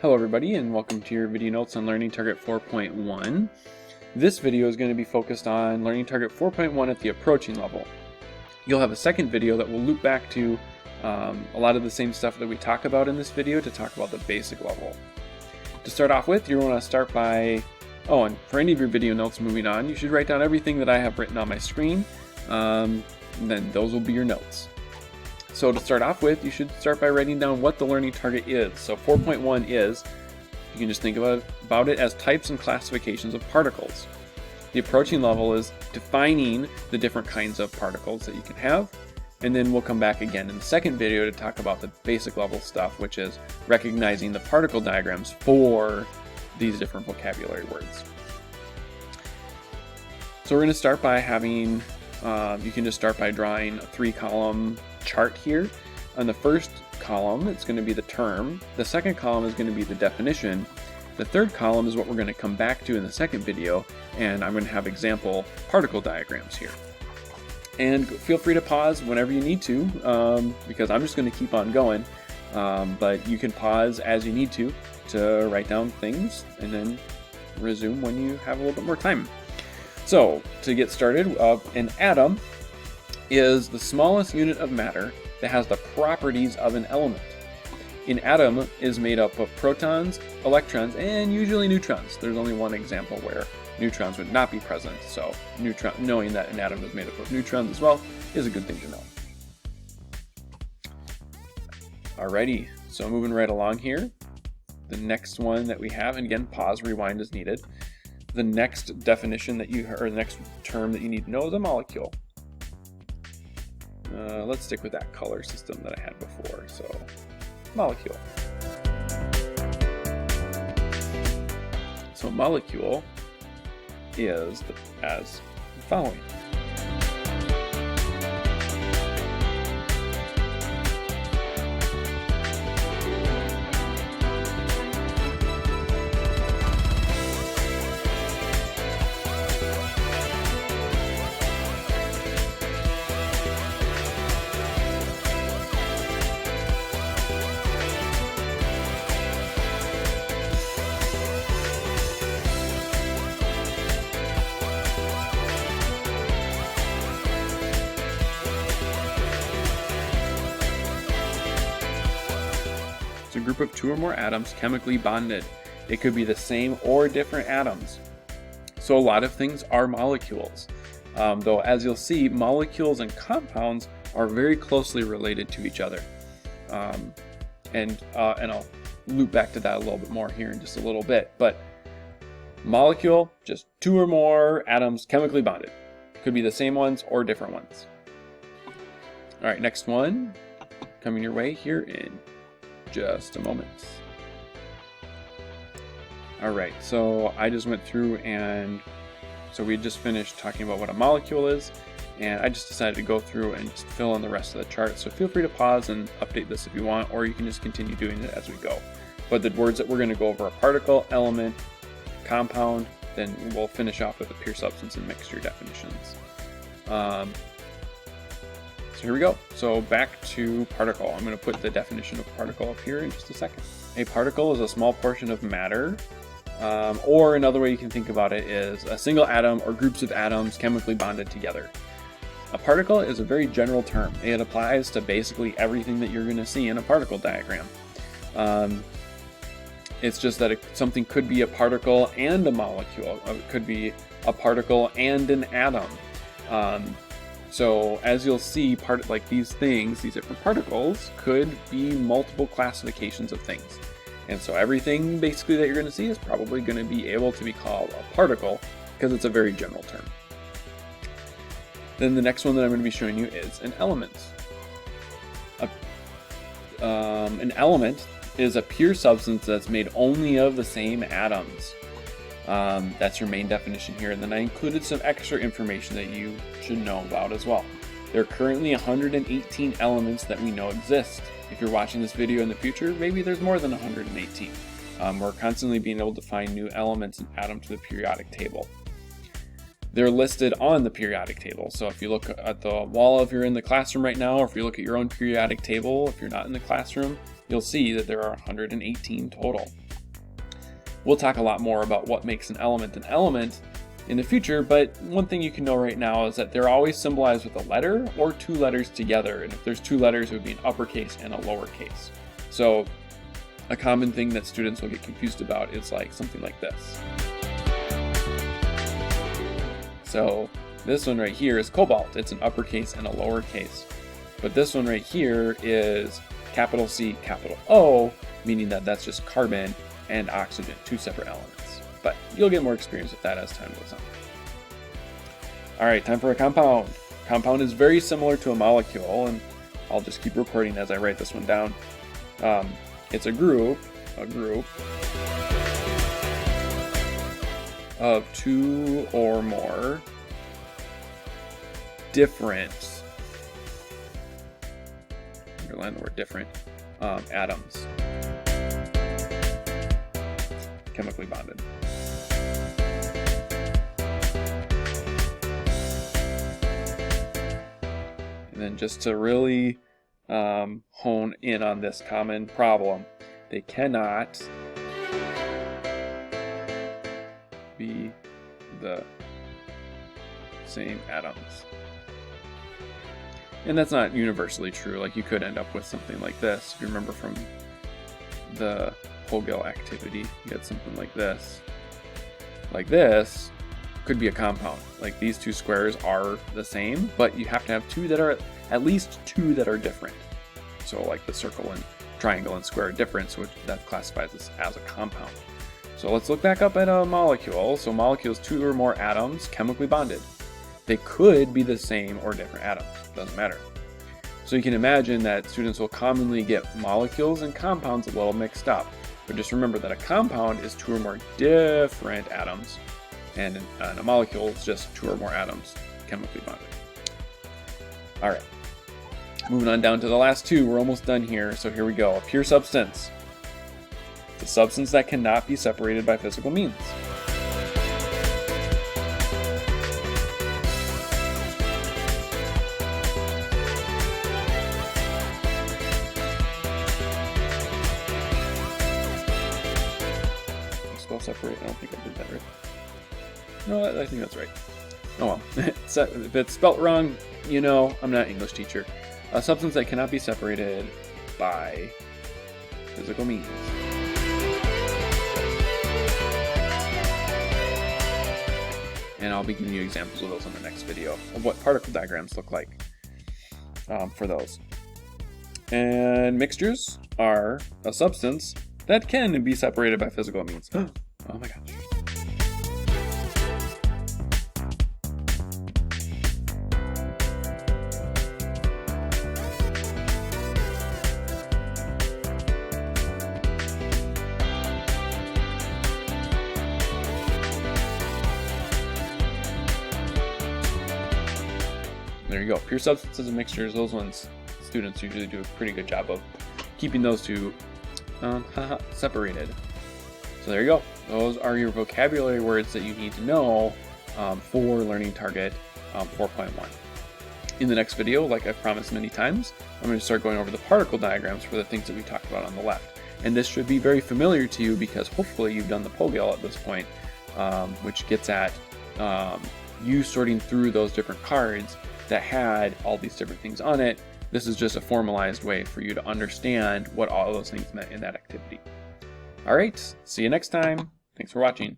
Hello everybody and welcome to your video notes on Learning Target 4.1. This video is going to be focused on Learning Target 4.1 at the approaching level. You'll have a second video that will loop back to a lot of the same stuff that we talk about in this video to talk about the basic level. To start off with, you want to start by, and for any of your video notes moving on, you should write down everything that I have written on my screen, and then those will be your notes. So to start off with, you should start by writing down what the learning target is. So 4.1 is, you can just think about it as types and classifications of particles. The approaching level is defining the different kinds of particles that you can have, and then we'll come back again in the second video to talk about the basic level stuff, which is recognizing the particle diagrams for these different vocabulary words. So we're going to start by having, you can just start by drawing a 3-column chart here. On the first column, it's going to be the term. The second column is going to be the definition. The third column is what we're going to come back to in the second video, and I'm going to have example particle diagrams here. And feel free to pause whenever you need to, because I'm just going to keep on going, but you can pause as you need to write down things and then resume when you have a little bit more time. So to get started, an atom is the smallest unit of matter that has the properties of an element. An atom is made up of protons, electrons, and usually neutrons. There's only one example where neutrons would not be present, so knowing that an atom is made up of neutrons as well is a good thing to know. Alrighty, so moving right along here, the next one that we have, and again, pause, rewind as needed. The next definition that or the next term that you need to know is a molecule. Let's stick with that color system that I had before. So, molecule. So, molecule is as the following. A group of 2 or more atoms chemically bonded. It could be the same or different atoms. So a lot of things are molecules. Though as you'll see, molecules and compounds are very closely related to each other. And I'll loop back to that a little bit more here in just a little bit. But molecule, just 2 or more atoms chemically bonded. Could be the same ones or different ones. All right, next one coming your way here in just a moment. Alright, so I just went through and so we just finished talking about what a molecule is, and I just decided to go through and just fill in the rest of the chart. So feel free to pause and update this if you want, or you can just continue doing it as we go. But the words that we're going to go over are particle, element, compound, then we'll finish off with the pure substance and mixture definitions. So here we go. So back to particle. I'm going to put the definition of particle up here in just a second. A particle is a small portion of matter, or another way you can think about it is a single atom or groups of atoms chemically bonded together. A particle is a very general term. It applies to basically everything that you're going to see in a particle diagram. It's just that something could be a particle and a molecule. It could be a particle and an atom. So as you'll see, like these different particles could be multiple classifications of things. And so everything basically that you're going to see is probably going to be able to be called a particle because it's a very general term. Then the next one that I'm going to be showing you is an element. An element is a pure substance that's made only of the same atoms. That's your main definition here, and then I included some extra information that you should know about as well. There are currently 118 elements that we know exist. If you're watching this video in the future, maybe there's more than 118. We're constantly being able to find new elements and add them to the periodic table. They're listed on the periodic table. So if you look at the wall, if you're in the classroom right now, or if you look at your own periodic table, if you're not in the classroom, you'll see that there are 118 total. We'll talk a lot more about what makes an element in the future, but one thing you can know right now is that they're always symbolized with a letter or two letters together. And if there's two letters, it would be an uppercase and a lowercase. So a common thing that students will get confused about is like something like this. So this one right here is cobalt. It's an uppercase and a lowercase. But this one right here is capital C, capital O, meaning that that's just carbon and oxygen, two separate elements. But you'll get more experience with that as time goes on. All right, time for a compound. Compound is very similar to a molecule, and I'll just keep recording as I write this one down. It's a group of two or more different, underline the word different, atoms, chemically bonded. And then just to really hone in on this common problem, they cannot be the same atoms. And that's not universally true. Like, you could end up with something like this. If you remember from the Pogel activity, you get something like this. Like this could be a compound. Like, these two squares are the same, but you have to have two that are, at least two that are different. So like the circle and triangle and square are different, so that classifies this as a compound. So let's look back up at a molecule. So molecules, two or more atoms, chemically bonded. They could be the same or different atoms, doesn't matter. So you can imagine that students will commonly get molecules and compounds a little mixed up. But just remember that a compound is two or more different atoms, and a molecule is just two or more atoms chemically bonded. All right, moving on down to the last two. We're almost done here, so here we go. A pure substance. It's a substance that cannot be separated by physical means. Spell separate. I don't think I did that right. No, I think that's right. Oh well. If it's spelt wrong, you know, I'm not an English teacher. A substance that cannot be separated by physical means. And I'll be giving you examples of those in the next video of what particle diagrams look like for those. And mixtures are a substance that can be separated by physical means. Oh my gosh. There you go. Pure substances and mixtures, those ones, students usually do a pretty good job of keeping those two separated. So there you go. Those are your vocabulary words that you need to know for Learning Target 4.1. In the next video, like I've promised many times, I'm going to start going over the particle diagrams for the things that we talked about on the left. And this should be very familiar to you because hopefully you've done the Pogel at this point, which gets at you sorting through those different cards that had all these different things on it. This is just a formalized way for you to understand what all those things meant in that activity. All right, see you next time. Thanks for watching.